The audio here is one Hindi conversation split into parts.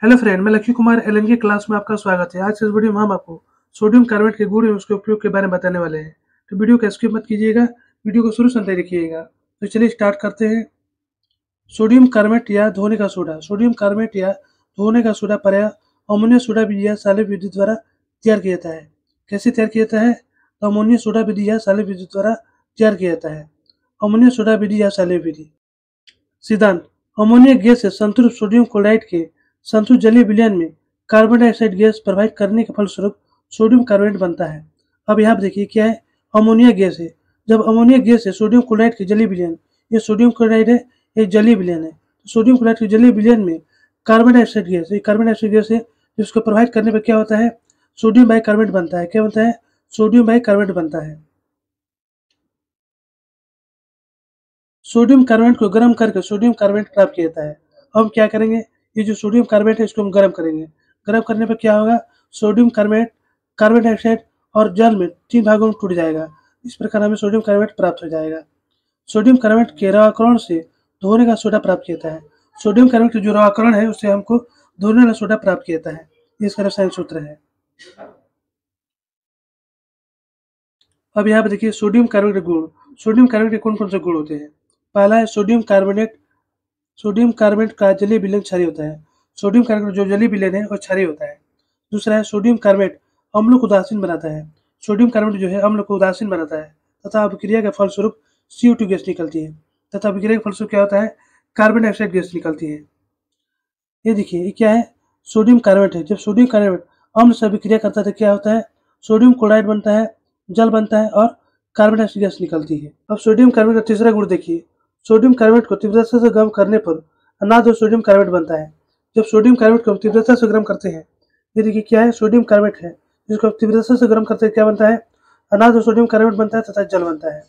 हेलो फ्रेंड, मैं लक्ष्मी कुमार एलएनके क्लास में आपका स्वागत है। आज के इस वीडियो में हम आपको सोडियम कार्बोनेट के गुण एवं उसके उपयोग के बारे में बताने वाले हैं। तो वीडियो को स्किप मत कीजिएगा, वीडियो को शुरू से अंत तक देखिएगा। तो चलिए स्टार्ट करते हैं। सोडियम कार्बोनेट या धोने का सोडा। सोडियम कार्बोनेट या धोने का सोडा प्रायः अमोनियम सोडा विधि या साल्य विधि द्वारा तैयार किया जाता है। कैसे तैयार किया जाता है? तो अमोनियम सोडा विधि या साल्य विधि द्वारा तैयार किया जाता है। अमोनियम सोडा विधि या साल्य विधि। सिद्धांत: अमोनिया गैस से संतृप्त सोडियम क्लोराइड के संतृप्त जलीय विलयन में कार्बन डाइऑक्साइड गैस प्रवाहित करने के फलस्वरूप सोडियम कार्बोनेट बनता है। अब यहाँ पर देखिए क्या है, अमोनिया गैस है। जब अमोनिया गैस है सोडियम क्लोराइड के जलीय विलयन, ये सोडियम क्लोराइड है, एक जलीय विलयन है। तो सोडियम क्लोराइड के जलीय विलयन में कार्बन डाइऑक्साइड गैस, ये कार्बन डाइऑक्साइड गैस है, जिसको प्रवाहित करने पर क्या होता है? सोडियम बाइकार्बोनेट बनता है। क्या बनता है? सोडियम बाइकार्बोनेट बनता है। सोडियम कार्बोनेट को गर्म करके सोडियम कार्बोनेट प्राप्त किया जाता है। अब हम क्या करेंगे, ये जो सोडियम कार्बोनेट है इसको हम गर्म करेंगे। गर्म करने पर क्या होगा? सोडियम कार्बोनेट कार्बन डाइऑक्साइड और जल में 3 भागों में टूट जाएगा। इस प्रकार हमें सोडियम कार्बोनेट प्राप्त हो जाएगा। सोडियम कार्बोनेट के रवाकरण से धोने का सोडा प्राप्त किया जाता है। सोडियम कार्बोनेट जो रवाकरण है उससे हमको धोने वाला सोडा प्राप्त किया जाता है। इसका रसायन सूत्र है। अब यहाँ पे देखिए सोडियम कार्बोनेट के गुण। सोडियम कार्बोनेट के कौन कौन से गुण होते हैं? पहला है सोडियम कार्बोनेट। सोडियम कार्बोनेट का जलीय विलयन क्षारीय होता है। सोडियम कार्बोनेट जो जलीय विलयन है वो क्षारीय होता है। दूसरा है सोडियम कार्बोनेट अम्ल को उदासीन बनाता है। सोडियम कार्बोनेट जो है अम्ल को उदासीन बनाता है तथा अभिक्रिया के फलस्वरूप CO2 गैस निकलती है तथा अभिक्रिया के फलस्वरूप क्या होता है? कार्बन डाइऑक्साइड गैस निकलती है। ये देखिए ये क्या है? सोडियम कार्बोनेट है। जब सोडियम कार्बोनेट अम्ल से अभिक्रिया करता है तो क्या होता है? सोडियम क्लोराइड बनता है, जल बनता है और कार्बन डाइऑक्साइड गैस निकलती है। अब सोडियम कार्बोनेट का तीसरा गुण देखिए। सोडियम कार्बोनेट को तीव्रता से गर्म करने पर अनाद और सोडियम कार्बोनेट बनता है। जब सोडियम कार्बोनेट को हम तीव्रता से गर्म करते हैं, ये देखिए क्या है? सोडियम कार्बोनेट है, जिसको तीव्रता से गर्म करते हैं क्या बनता है? अनाद और सोडियम कार्बोनेट बनता है तथा जल बनता है।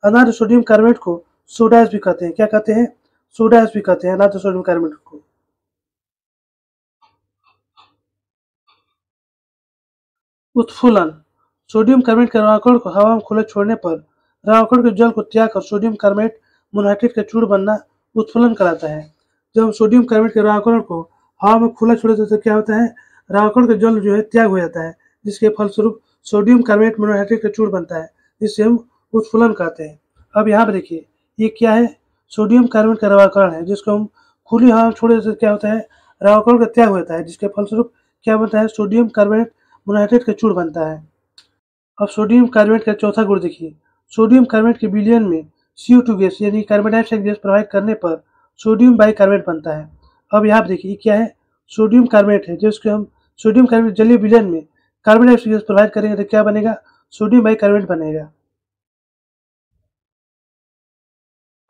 अनाद और सोडियम कार्बोनेट को सोडा ऐश भी कहते हैं। क्या कहते हैं? सोडा ऐश भी कहते हैं अनाद और सोडियम कार्बोनेट को। उत्फुलन: सोडियम कार्बोनेट के रवाकण को हवा में खुले छोड़ने पर रवाकण के जल को त्याग कर सोडियम कार्बोनेट मोनोहाइड्रेट का चूर्ण बनना उत्फुलन कहलाता है। जब हम सोडियम कार्बोनेट के रवाकण को हवा में खुला छोड़ देते तो क्या होता है? रवाकण का जल जो है त्याग हो जाता है, जिसके फलस्वरूप सोडियम कार्बोनेट मोनोहाइड्रेट का चूर्ण बनता है, जिससे हम उत्फुलन कहते हैं। अब यहाँ पर देखिए ये क्या है? सोडियम कार्बोनेट का रवाकण है, जिसको हम खुली हवा में छोड़ देते तो क्या होता है? रवाकण का त्याग हो जाता है, जिसके फलस्वरूप क्या बनता है? सोडियम कार्बोनेट मोनोहाइड्रेट का चूर्ण बनता है। अब सोडियम कार्बोनेट का चौथा गुण देखिए। सोडियम कार्बोनेट के विलयन में CO2 गैस यानी कार्बन डाइऑक्साइड गैस प्रवाहित करने पर सोडियम बाइकार्बोनेट बनता है। अब यहाँ देखिए क्या है? सोडियम कार्बोनेट है, जिसको हम सोडियम कार्बोनेट जलीय विलयन में कार्बन डाइऑक्साइड गैस प्रवाहित करेंगे तो क्या बनेगा? सोडियम बाइकार्बोनेट बनेगा।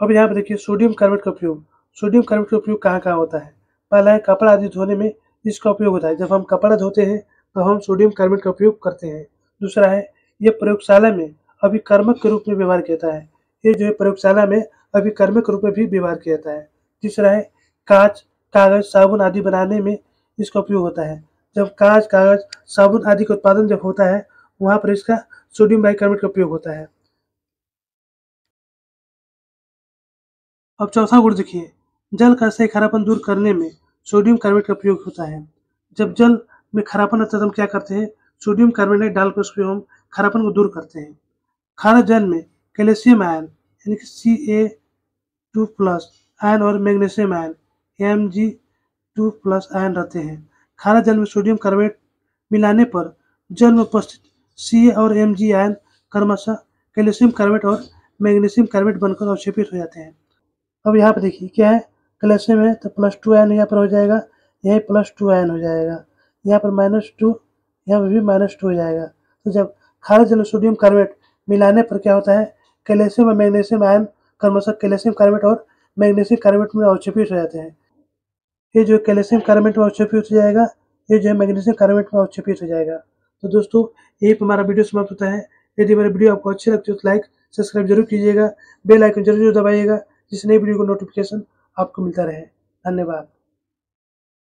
अब यहाँ पर देखिए सोडियम कार्बोनेट का उपयोग। सोडियम कार्बोनेट का उपयोग कहाँ कहाँ होता है? पहला है कपड़ा आदि धोने में इसका उपयोग होता है। जब हम कपड़ा धोते हैं तो हम सोडियम कार्बोनेट का उपयोग करते हैं। दूसरा है ये प्रयोगशाला में अभिकर्मक के रूप में व्यवहार किया जाता है। ये जो है प्रयोगशाला में अभिकर्मक के रूप में भी व्यवहार किया जाता है। तीसरा है कांच, कागज, साबुन आदि बनाने में इसका उपयोग होता है। जब कांच, कागज, साबुन आदि का उत्पादन जब होता है वहाँ पर इसका सोडियम बाइकार्बोनेट का उपयोग होता है। अब चौथा गुण देखिए। जल का से खारापन दूर करने में सोडियम कार्बोनेट का प्रयोग होता है। जब जल में खारापन होता है तो हम क्या करते हैं? सोडियम कार्बोनेट डालकर उसको हम खारापन को दूर करते हैं। खारा जल में कैल्शियम आयन यानी कि Ca2+ आयन और मैग्नीशियम आयन Mg2+ आयन रहते हैं। खारा जल में सोडियम कार्बोनेट मिलाने पर जल में उपस्थित Ca और Mg आयन क्रमशः कैल्शियम कार्बोनेट और मैग्नीशियम कार्बोनेट बनकर अवक्षेपित हो जाते हैं। अब यहाँ पे देखिए क्या है? कैल्शियम है तो +2 आयन यहाँ पर हो जाएगा, यही +2 आयन हो जाएगा, यहाँ पर -2, यहाँ पर भी -2 हो जाएगा। तो जब खारे जल में सोडियम कार्बोनेट मिलाने पर क्या होता है? कैल्शियम और मैग्नीशियम आयन क्रमशः कैल्शियम कार्बोनेट और मैग्नीशियम कार्बोनेट में अवक्षेपित हो जाते हैं। ये जो कैल्शियम कार्बोनेट में अवक्षेपित हो जाएगा, ये जो है मैग्नीशियम कार्बोनेट में अवक्षेपित हो जाएगा। तो दोस्तों यही पर हमारा वीडियो समाप्त होता है। यदि मेरा वीडियो आपको अच्छी लगती है तो लाइक सब्सक्राइब जरूर कीजिएगा, बेल आइकन जरूर दबाइएगा, जिससे नई वीडियो का नोटिफिकेशन आपको मिलता रहे। धन्यवाद।